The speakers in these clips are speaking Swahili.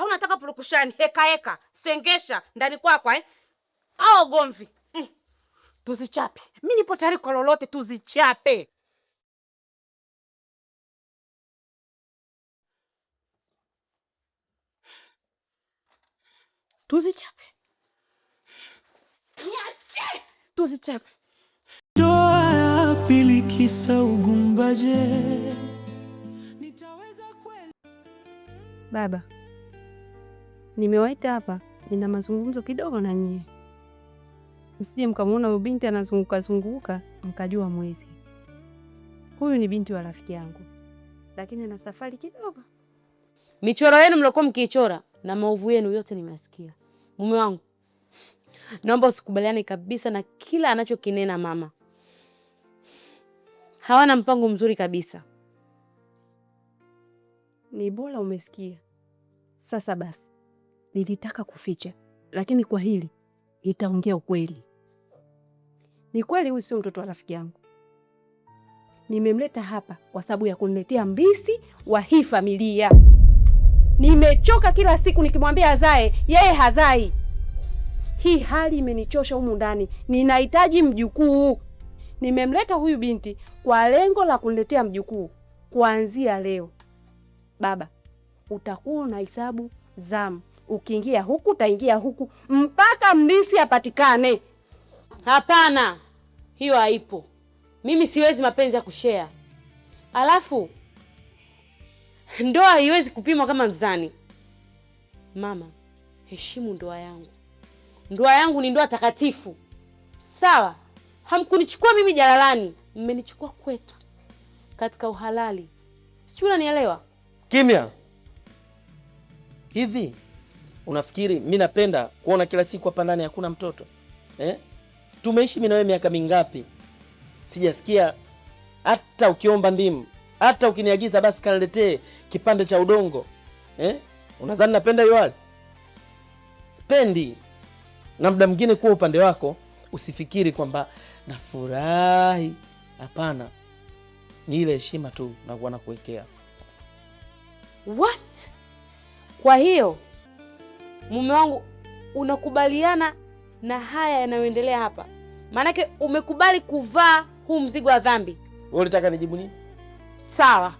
Au unataka purukushani, heka, sengesha ndani kwako au gomvi? Tuzichape. Mimi nipo tayari kwa lolote, tuzichape. Tuzichape. Niache. Tuzichape. Ndoa ya pili kisa ugumbaje? Nitaweza kweli? Baba, nimewaita hapa, nina mazungumzo kidogo na nyie. Msije mkamwona huyu binti anazunguka mkajua mwezi. Huyu ni binti wa rafiki yangu, lakini ana safari kidogo. Michoro yenu mliokuwa mkiichora na maovu yenu yote nimesikia. Mume wangu, naomba usikubaliane kabisa na kila anachokinena mama. Hawana mpango mzuri kabisa. Ni bora umesikia. Sasa basi, nilitaka kuficha, lakini kwa hili nitaongea ukweli. Ni kweli huyu sio mtoto wa rafiki yangu. Nimemleta hapa kwa sababu ya kuniletea mrithi wa hii familia. Nimechoka kila siku nikimwambia azae, yeye hazai. Hii hali imenichosha humu ndani. Ninahitaji mjukuu. Nimemleta huyu binti kwa lengo la kuniletea mjukuu. Kuanzia leo, baba, utakuwa na hesabu zamu. Ukiingia huku, utaingia huku mpaka mrithi apatikane. Hapana, hiyo haipo. Mimi siwezi mapenzi ya kushare. Alafu ndoa haiwezi kupimwa kama mzani. Mama, heshimu ndoa yangu. Ndoa yangu ni ndoa takatifu. Sawa? Hamkunichukua mimi jalalani, mmenichukua kwetu katika uhalali. Si unanielewa? Kimya. Hivi unafikiri mimi napenda kuona kila siku hapa ndani hakuna mtoto? Tumeishi mimi na wewe miaka mingapi? Sijasikia hata ukiomba ndimu, hata ukiniagiza basi kaniletee kipande cha udongo. Unadhani napenda hiyo hali? Sipendi. Na muda mwingine kuwa upande wako usifikiri kwamba nafurahi. Hapana. Ni ile heshima tu na kuwa nakuwekea. What? Kwa hiyo mume wangu unakubaliana na haya yanayoendelea hapa? Maanake umekubali kuvaa huu mzigo wa dhambi. Wewe unataka nijibu nini? Sawa.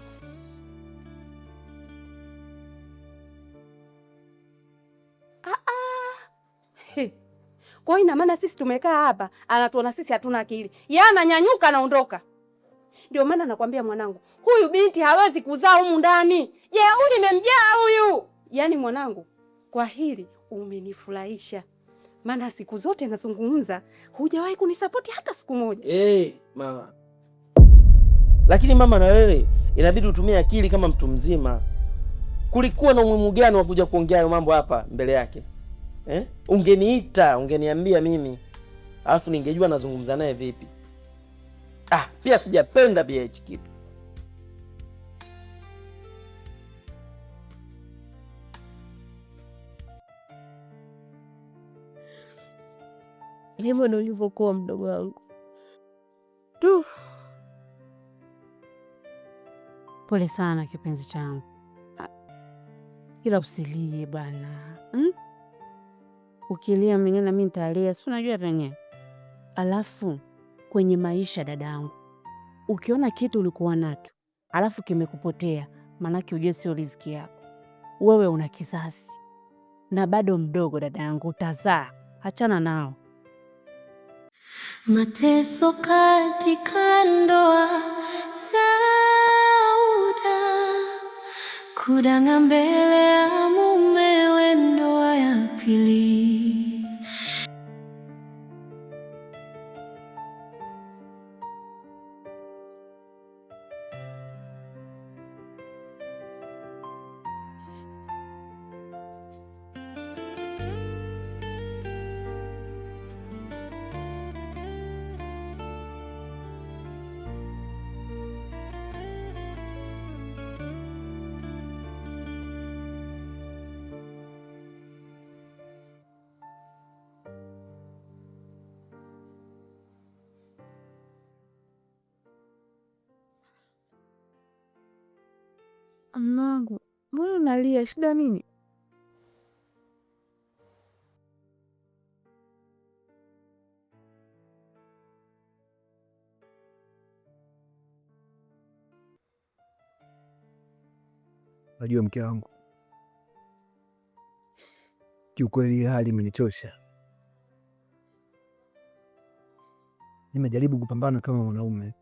Kwa hiyo ina maana sisi tumekaa hapa, anatuona sisi hatuna akili. Yeye ananyanyuka anaondoka. Ndio maana nakwambia mwanangu, huyu binti hawezi kuzaa humu ndani. Jeuri nimemjaa huyu. Yaani mwanangu, kwa hili umenifurahisha. Maana siku zote nazungumza, hujawahi kunisapoti hata siku moja. Mama. Lakini mama, na wewe inabidi utumie akili kama mtu mzima. Kulikuwa na umuhimu gani wa kuja kuongea hayo mambo hapa mbele yake? Ungeniita, ungeniambia mimi. Alafu ningejua nazungumza naye vipi. Pia sijapenda pia hichi kitu. Hivyo ndio ulivyokuwa mdogo wangu. Tu. Pole sana kipenzi changu. Ila usilie bana. Ukilia mimi na mimi nitalia, si unajua venyewe. Alafu kwenye maisha dadangu, ukiona kitu ulikuwa nacho, alafu kimekupotea, manake ujue sio riziki yako. Wewe una kizazi na bado mdogo dadangu, utazaa. Achana nao. Mateso katika ndoa, Sauda, kudanga mbele ya mumewe, ndoa ya pili. Mmangu, mbona unalia? Shida nini? Unajua mke wangu, kiukweli hali imenichosha. Nimejaribu kupambana kama mwanaume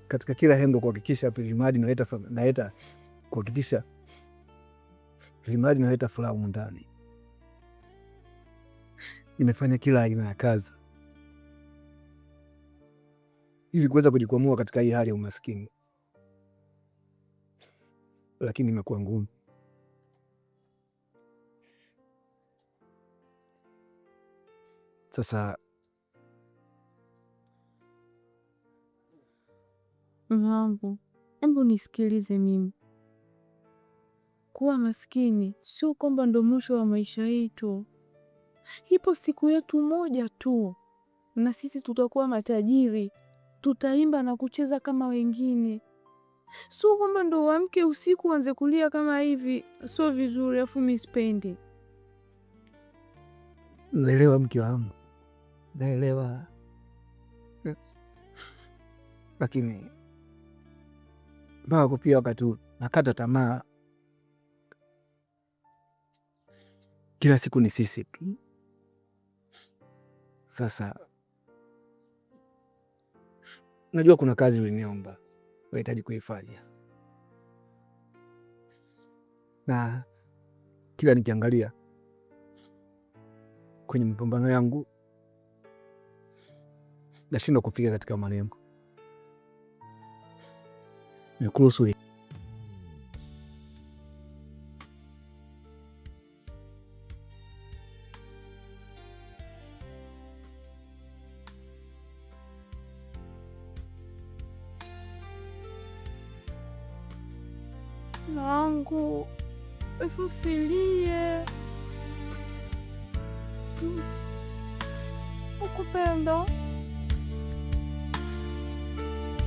katika kila hengo kuhakikisha Pilimadi naleta furaha humu ndani. Nimefanya kila aina ya kazi ili kuweza kujikwamua katika hii hali ya umaskini, lakini imekuwa ngumu. Sasa Mwanangu, hebu nisikilize mimi. Kuwa maskini sio kwamba ndo mwisho wa maisha yetu. Ipo siku yetu moja tu na sisi tutakuwa matajiri, tutaimba na kucheza kama wengine. Sio kwamba ndo uamke usiku uanze kulia kama hivi, sio vizuri. Afu mimi sipendi. naelewa mke wangu, naelewa, lakini mpaka kupia wakati huu nakata tamaa. Kila siku ni sisi tu. Sasa najua kuna kazi uliniomba unahitaji kuifanya, na kila nikiangalia kwenye mapambano yangu nashindwa kufika katika malengo. Nikuruhusu Nangu, usilie. Ukupenda.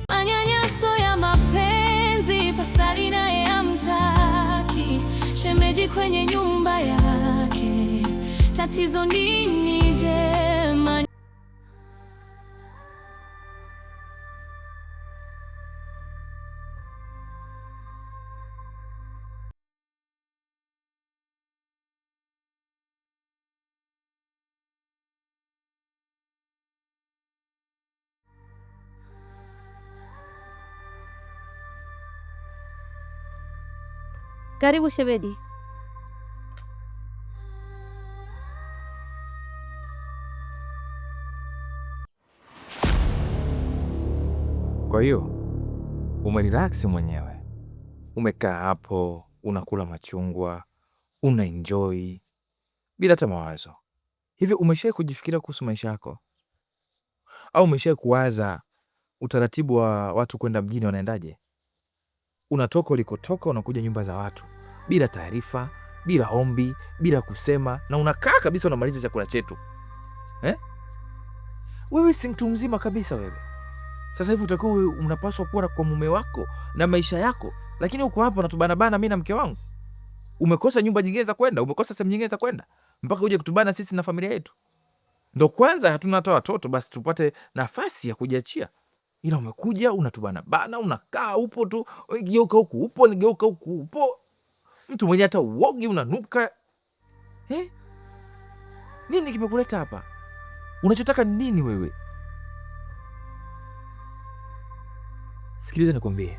Manyanyaso ya mapenzi, Pasari naye hamtaki, shemeji kwenye nyumba yake. Tatizo nini je? Karibu shemeji. Kwa hiyo umerelax mwenyewe, umekaa hapo unakula machungwa, una enjoy bila hata mawazo. Hivi umeshawahi kujifikiria kuhusu maisha yako? Au umeshawahi kuwaza utaratibu wa watu kwenda mjini wanaendaje? Unatoka ulikotoka unakuja nyumba za watu bila taarifa, bila ombi, bila kusema, na unakaa kabisa unamaliza chakula chetu Wewe si mtu mzima kabisa wewe. Sasa hivi utakuwa unapaswa kuwa kwa mume wako na maisha yako, lakini uko hapa unatubanabana mimi na mke wangu. Umekosa nyumba nyingine za kwenda, umekosa sehemu nyingine za kwenda, mpaka uje kutubana sisi na familia yetu. Ndo kwanza hatuna hata watoto, basi tupate nafasi ya kujiachia. Ila umekuja unatubana bana, unakaa upo tu, geuka huku upo, nigeuka huku upo. Mtu mwenye hata uogi unanuka. Nini kimekuleta hapa? Unachotaka nini wewe? Sikiliza nikwambie.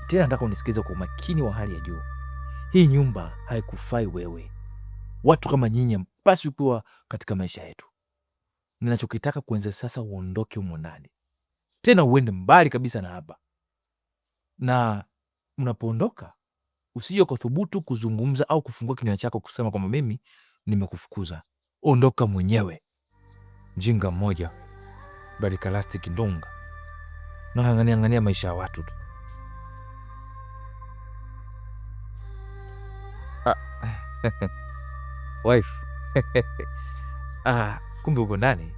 Tena nataka unisikilize kwa umakini wa hali ya juu. Hii nyumba haikufai wewe. Watu kama nyinyi mpaswi kuwa katika maisha yetu. Ninachokitaka kuanzia sasa uondoke humo ndani. Tena uende mbali kabisa na hapa. Na unapoondoka usije kuthubutu kuzungumza au kufungua kinywa chako kusema kwamba mimi nimekufukuza. Ondoka mwenyewe. Jinga mmoja Barikalasti Kidonga. Na ng'ang'ania maisha ya watu tu. Wife. Kumbe uko ndani.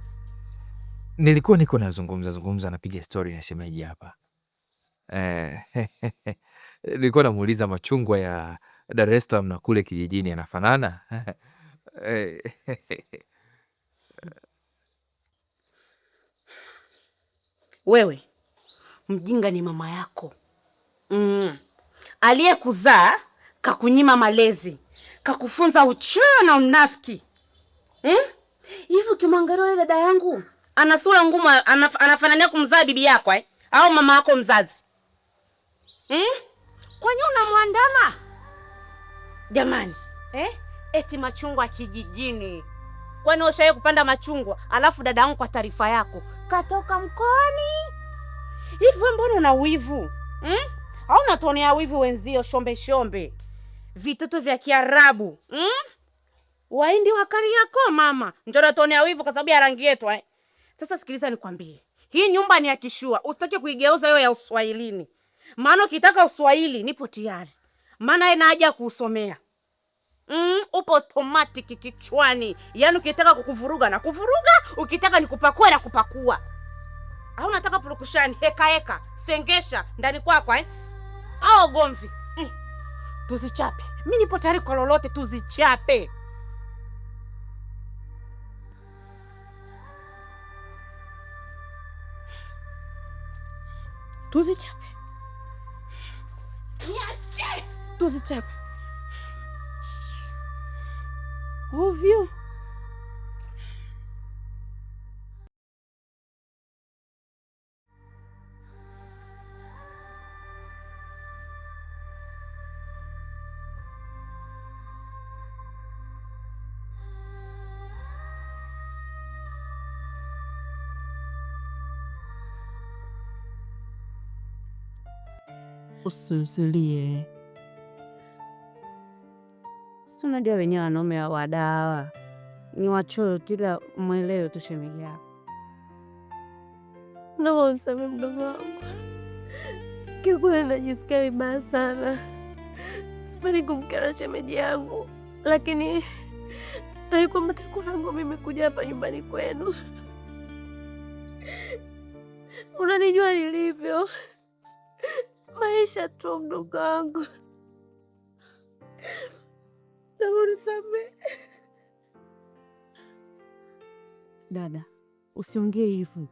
Nilikuwa niko nazungumza napiga story na shemeji hapa. Nilikuwa namuuliza machungwa ya Dar es Salaam na kule kijijini yanafanana. Wewe mjinga ni mama yako. Aliyekuzaa kakunyima malezi, kakufunza uchoyo na unafiki. Hivi ukimwangalia yule dada yangu ana sura ngumu, anafanania kumzaa bibi yako au mama yako mzazi. Kwani unamwandama? Jamani, eti machungwa kijijini. Kwani ushawahi kupanda machungwa? Alafu dada yangu, kwa taarifa yako, katoka mkoani. Hivi mbona una wivu? Au unatonea wivu wenzio shombe shombe? Vitoto vya Kiarabu. Waindi wa Kariakoo mama. Ndio unatonea wivu kwa sababu ya rangi yetu Sasa sikiliza nikwambie. Hii nyumba ni ya kishua. Usitaki kuigeuza hiyo ya Uswahilini. Maana ukitaka Uswahili nipo tayari. Maana ina haja kuusomea. Upo automatic kichwani. Yaani ukitaka kukuvuruga na kuvuruga, ukitaka nikupakue na kupakua. Au unataka purukushani, heka, sengesha ndani kwako Au gomvi. Tuzichape. Mimi nipo tayari kwa lolote, tuzichape. Tuzichape. Niache. Tuzichape. Ovyo. Usilie. Si unajua wenyewe wanaume wa wadawa ni wachoyo, kila mwelewe tu shemeji yako. Naomba unisamehe mdogo wangu. Kiukweli najisikia vibaya sana. Sipendi kumkera shemeji yangu, lakini haikuwa matakwa yangu mimi kuja hapa nyumbani kwenu. Unanijua nilivyo. Maisha tu mdogo wangu. Naomba unisamehe. Dada, usiongee hivyo.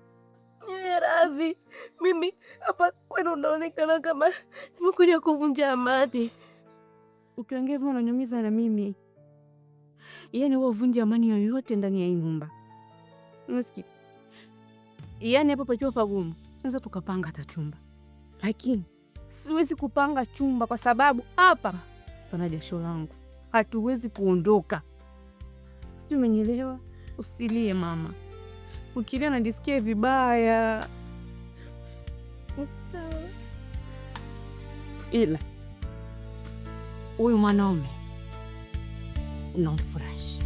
Niwe radhi. Mimi hapa kwenu unaonekana kama nimekuja kuvunja amani. Ukiongea hivyo unanyumiza na mimi. Yaani wewe uvunje amani yoyote ndani ya hii nyumba. Unasikia? Yaani hapo pakiwa pagumu, tunaweza tukapanga hata chumba. Lakini siwezi kupanga chumba kwa sababu hapa pana jasho langu. Hatuwezi kuondoka. Sijui umenielewa? Usilie mama. Ukilia najisikia vibaya. Sawa. Ila huyu mwanaume unamfurahisha.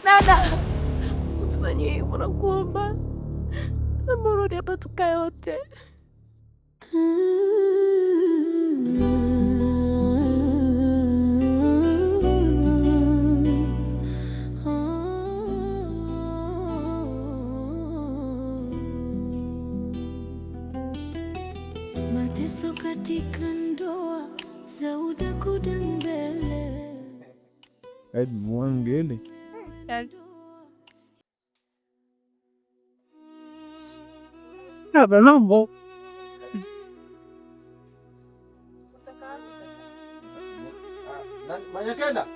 Dada, usifanye hivyo nakuomba. Naomba urudi hapa tukae wote. Mateso katika ndoa za udakuda mbele. Mwangele. Mambo. Manyakenda.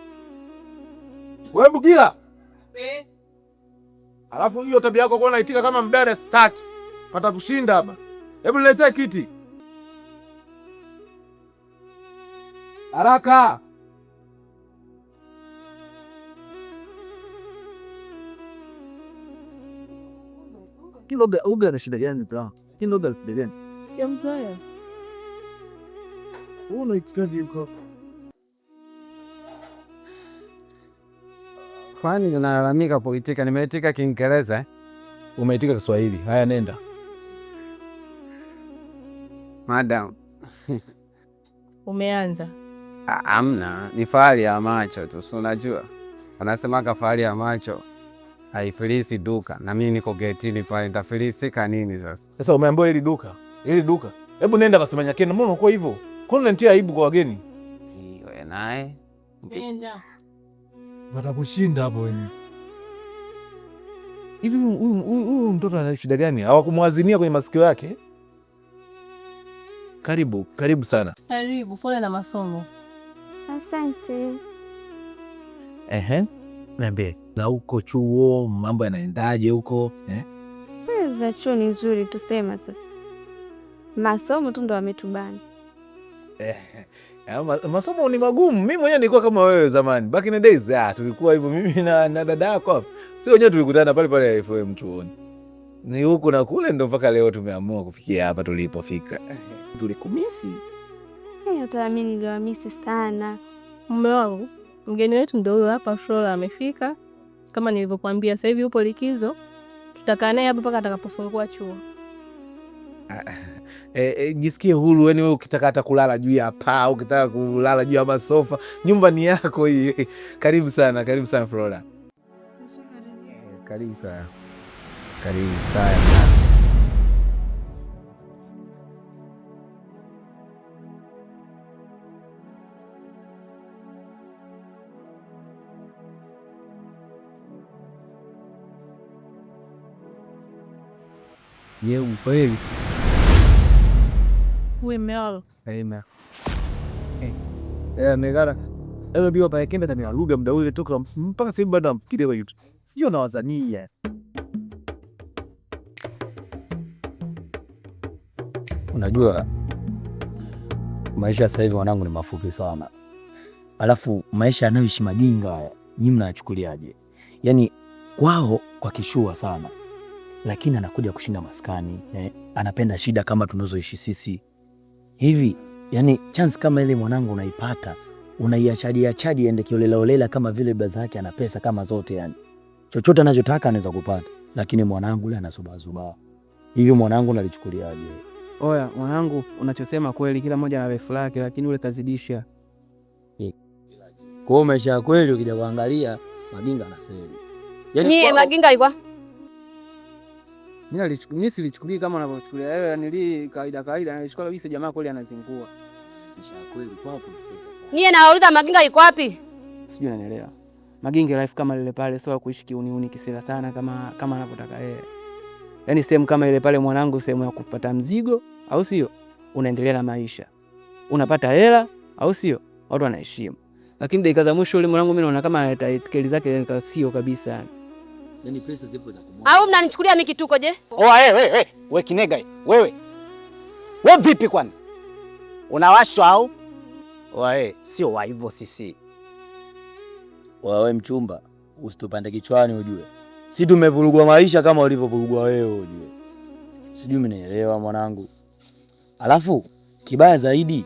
Wewe Bugila. Alafu hiyo tabia yako kuona itika kama mbele start. Pata kushinda hapa. Hebu niletee kiti. Haraka. Kiloga uga na shida gani bra? Kiloga na shida gani? Ya mbaya. Una itikadi yuko. Kwani unalalamika kuitika? Nimeitika Kiingereza. Umeitika Kiswahili. Haya nenda. Madam. Umeanza. Amna, ni fahari ya macho tu. Si unajua? Wanasema fahari ya macho haifilisi duka, na mimi niko getini pale, nitafilisika nini sasa? Sasa umeambiwa hili duka. Hili duka. Hebu nenda basi Manyakenda, mbona uko hivyo? Kwani unanitia aibu kwa wageni? Wewe naye. Nenda. Watakushinda hapo wewe. Hivi huyu mtoto ana shida gani? Hawakumwazinia kwenye masikio yake? Karibu sana. Karibu, pole na masomo. Asante. Niambie, na huko chuo mambo yanaendaje huko? Za chuo ni nzuri tusema, sasa masomo tu ndo wametubana. Masomo ni magumu. Mimi mwenyewe nilikuwa kama wewe zamani. Back in the days, tulikuwa hivyo mimi na dada yako hapo. Sio wenyewe tulikutana pale FM chuoni. Ni huku na kule ndo mpaka leo tumeamua kufikia hapa tulipofika. Tulikumisi. Utaamini niliwamisi sana. Mume wangu, mgeni wetu ndio huyo hapa, Flora amefika. Kama nilivyokuambia, sasa hivi upo likizo. Tutakaa naye hapa mpaka atakapofungua chuo. Jisikie huru, yani wewe ukitaka hata kulala juu ya paa, ukitaka kulala juu ya masofa, nyumba ni yako hii. Karibu sana Flora. Karibu sana. Ukweli. Wewe mmeoa? Aina. Negara. Ndio pale kembe tani aluga muda ule toka mpaka sasa bado namfikiria wewe. Sio na wazania. Unajua maisha sasa hivi wanangu ni mafupi sana. Alafu maisha yanayoishi Maginga haya, nyinyi mnayachukuliaje? Yaani kwao kwa kishua sana. Lakini anakuja kushinda maskani, anapenda shida kama tunazoishi sisi. Hivi, yani chance kama ile mwanangu unaipata, unaiachadi ende kiolela kama vile baza yake ana pesa kama zote yani. Chochote anachotaka anaweza kupata, lakini mwanangu yule anasubazuba. Hivi mwanangu nalichukuliaje? Oya, mwanangu unachosema kweli, kila mmoja ana refu lake, lakini ule kazidisha. Kwa maisha kweli ukija kuangalia Maginga anafeli. Yaani Maginga alikuwa mimi silichukulia kama unavyochukulia wewe, nili kawaida nilichukua kabisa jamaa kweli anazingua. Maisha kweli kwapo. Nyie nawauliza Maginga yuko wapi? Sijui unanielewa. Maginga life kama lile pale, sio kuishi kiuni kisela sana kama anavyotaka yeye. Yaani sehemu kama ile pale mwanangu, sehemu ya kupata mzigo, au sio? Unaendelea na maisha. Unapata hela, au sio? Watu wanaheshimu. Lakini dakika za mwisho yule mwanangu mimi naona kama anatakeli zake sio kabisa. Yaani pesa zipo za kumwaga. Au mnanichukulia mimi kituko je? Wewe kinega wewe. Wewe vipi kwani? Unawashwa au? Sio wa hivyo sisi. Wewe mchumba, usitupande kichwani ujue. Si tumevurugwa maisha kama ulivyovurugwa wewe ujue. Sijui mnaelewa mwanangu. Alafu kibaya zaidi,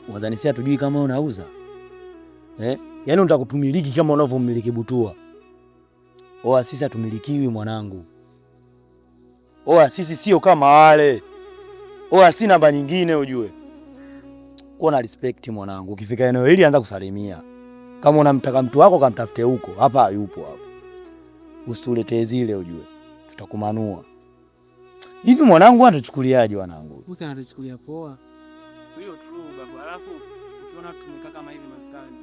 unadhanisia tujui kama unauza. Yaani utakutumiliki kama unavyomiliki Butua. Sisi hatumilikiwi mwanangu. Sisi sio kama wale. Si namba nyingine ujue. Kuwa na respect mwanangu. Ukifika eneo hili anza kusalimia. Kama unamtaka mtu wako kamtafute huko. Hapa yupo hapa. Usituletee zile ujue. Tutakumanua. Hivi mwanangu anatuchukuliaje wanangu? Usi anatuchukulia poa. Hiyo true babu. Alafu ukiona tumekaa kama hivi maskani,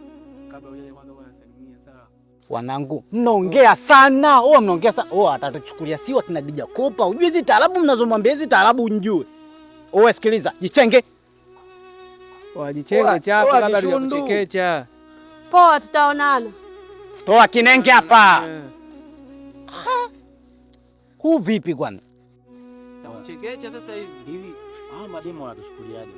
kabla uje kwanza unasalimia sawa. Wanangu, mnaongea sana. Mnaongea sana. Atatuchukulia siwa kina Dija Kopa. Ujue hizi taarabu mnazomwambia hizi taarabu unjue. Sikiliza, jichenge. Jichenge chako labda tukuchekecha. Poa, tutaonana. Toa kinenge hapa. Huu vipi kwana? Takuchekecha sasa hivi. Mademo wanatuchukuliaje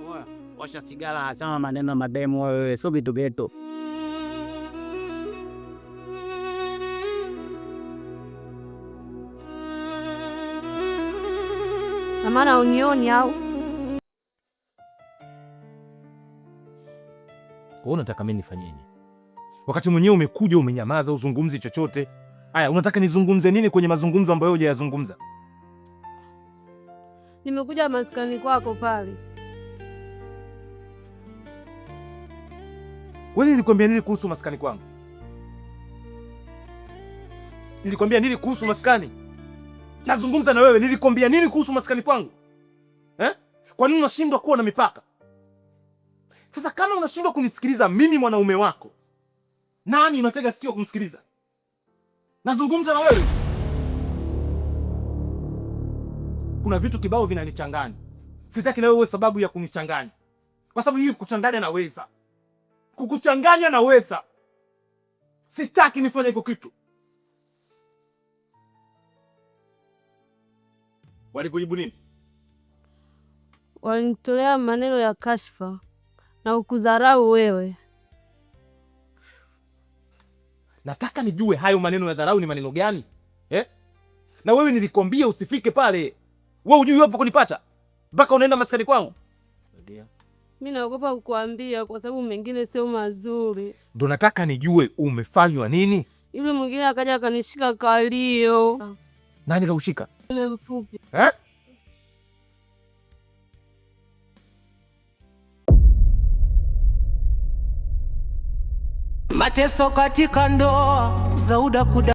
bwana? Washa sigara sana maneno mademo wewe, sio vitu vyetu. Maana unioni au? Unataka mimi nifanyeje? Wakati mwenyewe umekuja umenyamaza, uzungumzi chochote. Haya, unataka nizungumze nini kwenye mazungumzo ambayo hujayazungumza? Nimekuja maskani kwako pale. Wewe nilikwambia nini kuhusu maskani kwangu? Nilikwambia nini kuhusu maskani? Nazungumza na wewe, nilikwambia nini kuhusu maskani kwangu? Kwa nini unashindwa kuwa na mipaka? Sasa kama unashindwa kunisikiliza mimi mwanaume wako, nani unataka sikio kumsikiliza? Nazungumza na wewe. Kuna vitu kibao vinanichanganya. Sitaki na wewe uwe sababu ya kunichanganya, kwa sababu hii kuchanganya naweza, kukuchanganya naweza. Sitaki nifanye hiko kitu. Walikujibu nini? Walinitolea maneno ya kashfa na ukudharau wewe. Nataka nijue hayo maneno ya dharau ni maneno gani eh? Na wewe nilikwambia usifike pale. Wewe hujui hapo kunipata mpaka unaenda maskani kwangu. Mimi naogopa kukuambia kwa sababu mengine sio mazuri. Ndo nataka nijue umefanywa nini? Yule mwingine akaja akanishika kalio. Nani kaushika? Yule mfupi. Eh? Mateso katika ndoa za udaku